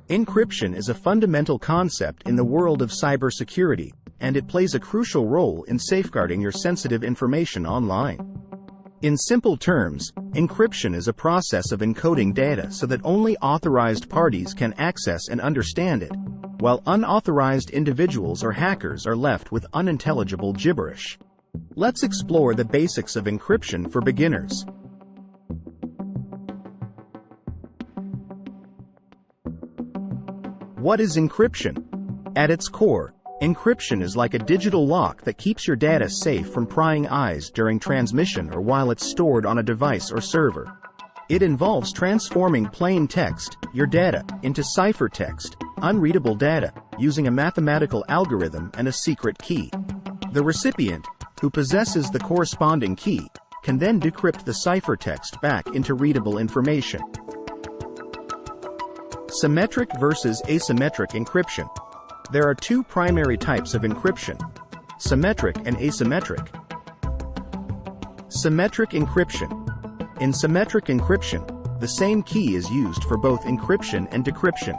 Encryption is a fundamental concept in the world of cybersecurity, and it plays a crucial role in safeguarding your sensitive information online. In simple terms, encryption is a process of encoding data so that only authorized parties can access and understand it, while unauthorized individuals or hackers are left with unintelligible gibberish. Let's explore the basics of encryption for beginners. What is encryption? At its core, encryption is like a digital lock that keeps your data safe from prying eyes during transmission or while it's stored on a device or server. It involves transforming plain text, your data, into ciphertext, unreadable data, using a mathematical algorithm and a secret key. The recipient, who possesses the corresponding key, can then decrypt the ciphertext back into readable information. Symmetric versus asymmetric encryption. There are two primary types of encryption: symmetric and asymmetric. Symmetric encryption. In symmetric encryption, the same key is used for both encryption and decryption.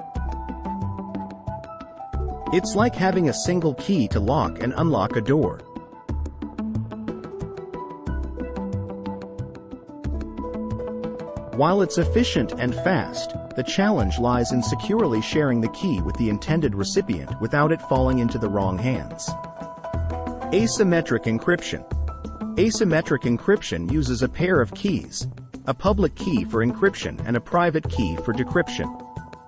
It's like having a single key to lock and unlock a door. While it's efficient and fast, the challenge lies in securely sharing the key with the intended recipient without it falling into the wrong hands. Asymmetric encryption. Asymmetric encryption uses a pair of keys, a public key for encryption and a private key for decryption.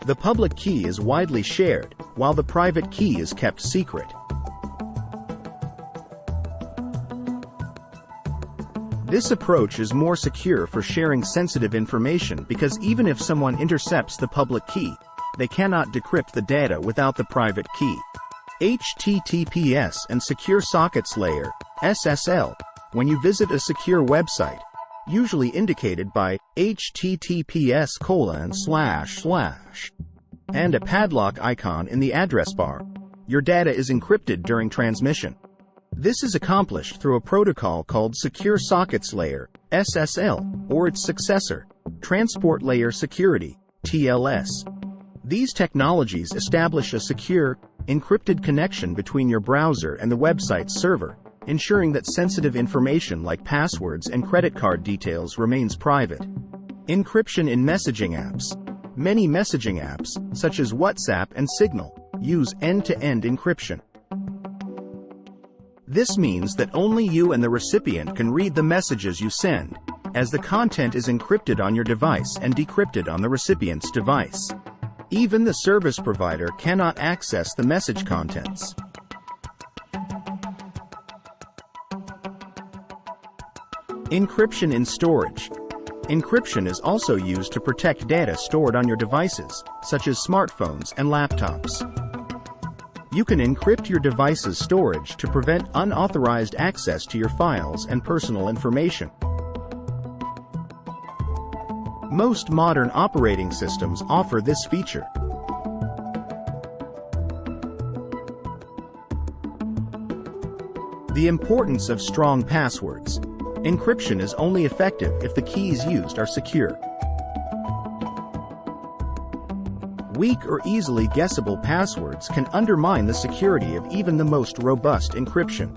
The public key is widely shared, while the private key is kept secret. This approach is more secure for sharing sensitive information because even if someone intercepts the public key, they cannot decrypt the data without the private key. HTTPS and Secure Sockets Layer, SSL, when you visit a secure website, usually indicated by https:// and a padlock icon in the address bar, your data is encrypted during transmission. This is accomplished through a protocol called Secure Sockets Layer, SSL, or its successor, Transport Layer Security, TLS. These technologies establish a secure, encrypted connection between your browser and the website's server, ensuring that sensitive information like passwords and credit card details remains private. Encryption in messaging apps. Many messaging apps, such as WhatsApp and Signal, use end-to-end encryption. This means that only you and the recipient can read the messages you send, as the content is encrypted on your device and decrypted on the recipient's device. Even the service provider cannot access the message contents. Encryption in storage. Encryption is also used to protect data stored on your devices, such as smartphones and laptops. You can encrypt your device's storage to prevent unauthorized access to your files and personal information. Most modern operating systems offer this feature. The importance of strong passwords. Encryption is only effective if the keys used are secure. Weak or easily guessable passwords can undermine the security of even the most robust encryption.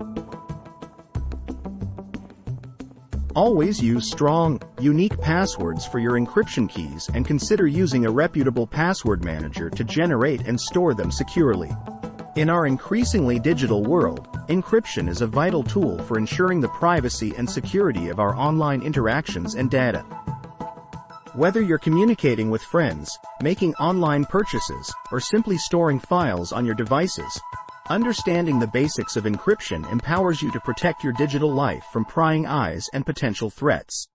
Always use strong, unique passwords for your encryption keys and consider using a reputable password manager to generate and store them securely. In our increasingly digital world, encryption is a vital tool for ensuring the privacy and security of our online interactions and data. Whether you're communicating with friends, making online purchases, or simply storing files on your devices, understanding the basics of encryption empowers you to protect your digital life from prying eyes and potential threats.